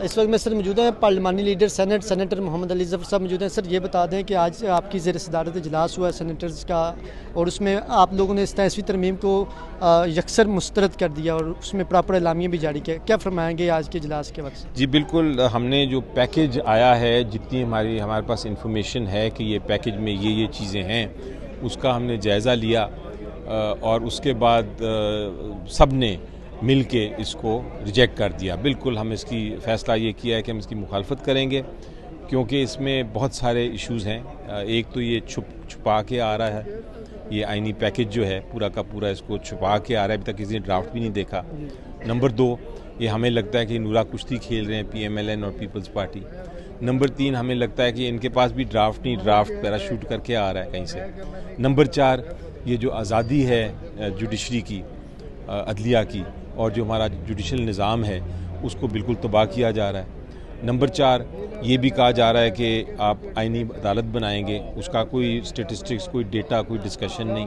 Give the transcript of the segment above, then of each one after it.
इस वक्त मैं सर मौजूद हैं पार्लिमानी लीडर सेनेटर मोहम्मद अली ज़फ़र साहब मौजूद हैं। सर ये बता दें कि आज आपकी ज़ेर सदारत इजलास हुआ है सेनेटर्स का, और उसमें आप लोगों ने 27वीं तरमीम को यकसर मुस्तरद कर दिया और उसमें प्रॉपर एलामिया भी जारी किया। क्या फरमाएंगे आज के इजलास के वक्त? जी बिल्कुल, हमने जो पैकेज आया है, जितनी हमारे पास इंफॉर्मेशन है कि ये पैकेज में ये चीज़ें हैं, उसका हमने जायज़ा लिया और उसके बाद सब ने मिल के इसको रिजेक्ट कर दिया। बिल्कुल हम इसकी फ़ैसला ये किया है कि हम इसकी मुखालफत करेंगे, क्योंकि इसमें बहुत सारे इश्यूज़ हैं। एक तो ये छुपा के आ रहा है, ये आईनी पैकेज जो है पूरा का पूरा इसको छुपा के आ रहा है, अभी तक किसी ने ड्राफ्ट भी नहीं देखा। नंबर 2, ये हमें लगता है कि नूरा कुश्ती खेल रहे हैं PMLN और पीपल्स पार्टी। नंबर 3, हमें लगता है कि इनके पास भी ड्राफ्ट नहीं, ड्राफ्ट पैराशूट करके आ रहा है कहीं से। नंबर 4, ये जो आज़ादी है जुडिशरी की, अदलिया की, और जो हमारा जुडिशल निज़ाम है उसको बिल्कुल तबाह किया जा रहा है। नंबर 4, ये भी कहा जा रहा है कि आप आईनी अदालत बनाएंगे, उसका कोई स्टेटिस्टिक्स, कोई डेटा, कोई डिस्कशन नहीं।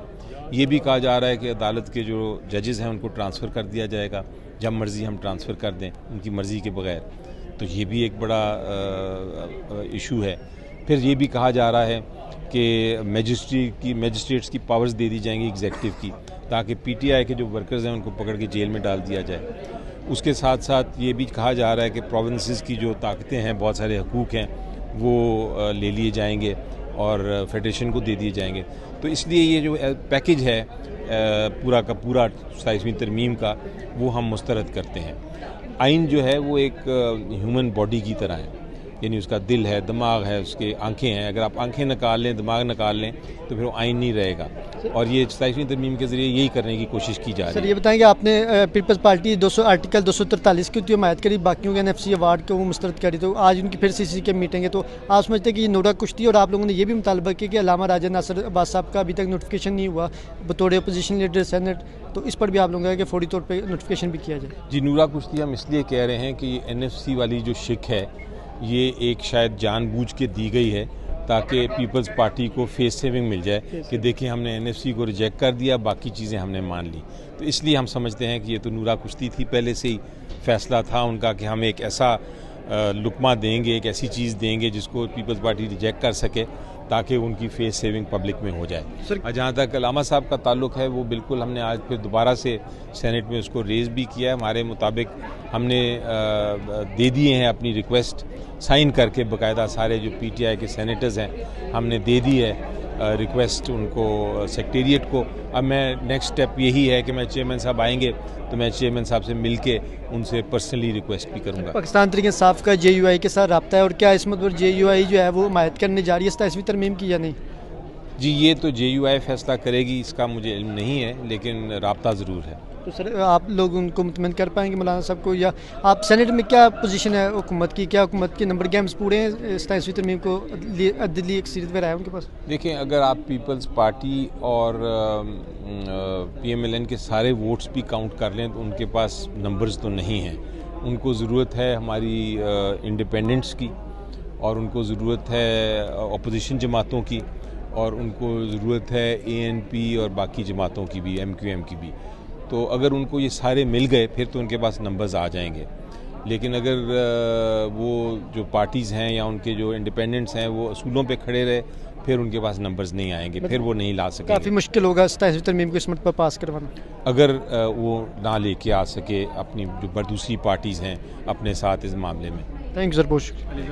ये भी कहा जा रहा है कि अदालत के जो जजेस हैं उनको ट्रांसफ़र कर दिया जाएगा, जब मर्ज़ी हम ट्रांसफ़र कर दें उनकी मर्ज़ी के बगैर। तो ये भी एक बड़ा इशू है। फिर ये भी कहा जा रहा है कि मजिस्ट्रेट्स की पावर्स दे दी जाएंगी एग्जीक्यूटिव की, ताकि PTI के जो वर्कर्स हैं उनको पकड़ के जेल में डाल दिया जाए। उसके साथ साथ ये भी कहा जा रहा है कि प्रोविंसेस की जो ताकतें हैं, बहुत सारे हकूक़ हैं, वो ले लिए जाएंगे और फेडरेशन को दे दिए जाएंगे। तो इसलिए ये जो पैकेज है पूरा का पूरा 27वीं तरमीम का, वो हम मुस्तरद करते हैं। आइन जो है वो एक ह्यूमन बॉडी की तरह है, यानी उसका दिल है, दिमाग है, उसके आंखें हैं। अगर आप आंखें निकाल लें, दिमाग निकाल लें, तो फिर वो आइन नहीं रहेगा। और ये 27वीं तरमीम के ज़रिए यही करने की कोशिश की जा रही है। सर ये बताएंगे, आपने पीपल्स पार्टी आर्टिकल 243 की हिमायत करी, बाकियों के NFC अवार्ड को वो मुस्तरद करी, तो आज उनकी फिर CC की मीटिंग है। तो आप समझते हैं कि ये नूरा कुश्ती, और आप लोगों ने ये भी मुतालबा किया कि अल्लामा राजा नासिर अब्बास साहब का अभी तक नोटिफिकेशन नहीं हुआ बतौर अपोजिशन लीडर सेनेट, तो इस पर भी आप लोगों का कि फौरी तौर पर नोटिफिकेशन भी किया जाए? जी, नूरा कुश्ती हम इसलिए कह रहे हैं कि NFC वाली जो शिक है, ये एक शायद जानबूझ के दी गई है ताकि पीपल्स पार्टी को फेस सेविंग मिल जाए कि देखिए हमने NFC को रिजेक्ट कर दिया, बाकी चीज़ें हमने मान ली। तो इसलिए हम समझते हैं कि ये तो नूरा कुश्ती थी, पहले से ही फैसला था उनका कि हम एक ऐसा लुकमा देंगे, एक ऐसी चीज़ देंगे जिसको पीपल्स पार्टी रिजेक्ट कर सके, ताकि उनकी फेस सेविंग पब्लिक में हो जाए। जहाँ तक अल्लामा साहब का ताल्लुक है, वो बिल्कुल हमने आज फिर दोबारा से सेनेट में उसको रेज़ भी किया है। हमारे मुताबिक हमने दे दिए हैं अपनी रिक्वेस्ट साइन करके, बाकायदा सारे जो PTI के सेनेटर्स हैं हमने दे दी है रिक्वेस्ट उनको सेक्रेटेरिएट को। अब मैं नेक्स्ट स्टेप यही है कि मैं चेयरमैन साहब आएंगे तो मैं चेयरमैन साहब से मिल के उनसे पर्सनली रिक्वेस्ट भी करूँगा। पाकिस्तान तहरीक इंसाफ का JUI के साथ रब्ता है, और क्या इस मतलब JUI जो है वो हिमायत करने जा रही है 27वीं तरमीम की या नहीं? जी, ये तो JUI फैसला करेगी, इसका मुझे इल्म नहीं है, लेकिन रब्ता ज़रूर है। तो सर आप लोग उनको मुतमईन कर पाएंगे मौलाना साहब को, या आप सेनेट में क्या पोजीशन है हुकूमत की, क्या हुकूमत के नंबर गेम्स पूरे हैं 27वीं तरमीम को अदली अक्सरियत में रहा है उनके पास? देखिए, अगर आप पीपल्स पार्टी और PMLN के सारे वोट्स भी काउंट कर लें तो उनके पास नंबर्स तो नहीं हैं। उनको ज़रूरत है हमारी इंडिपेंडेंट्स की, और उनको ज़रूरत है अपोजिशन जमातों की, और उनको ज़रूरत है ANP और बाकी जमातों की भी, MQM की भी। तो अगर उनको ये सारे मिल गए फिर तो उनके पास नंबर्स आ जाएंगे। लेकिन अगर वो जो पार्टीज़ हैं या उनके जो इंडिपेंडेंट्स हैं वो असूलों पे खड़े रहे, फिर उनके पास नंबर्स नहीं आएंगे, फिर वो नहीं ला सकेंगे। काफ़ी मुश्किल होगा 27वीं तरमीम को इस मत पर पास करवाना, अगर वो ना लेके आ सके अपनी जो दूसरी पार्टीज़ हैं अपने साथ इस मामले में। थैंक यू सर, बहुत शुक्रिया।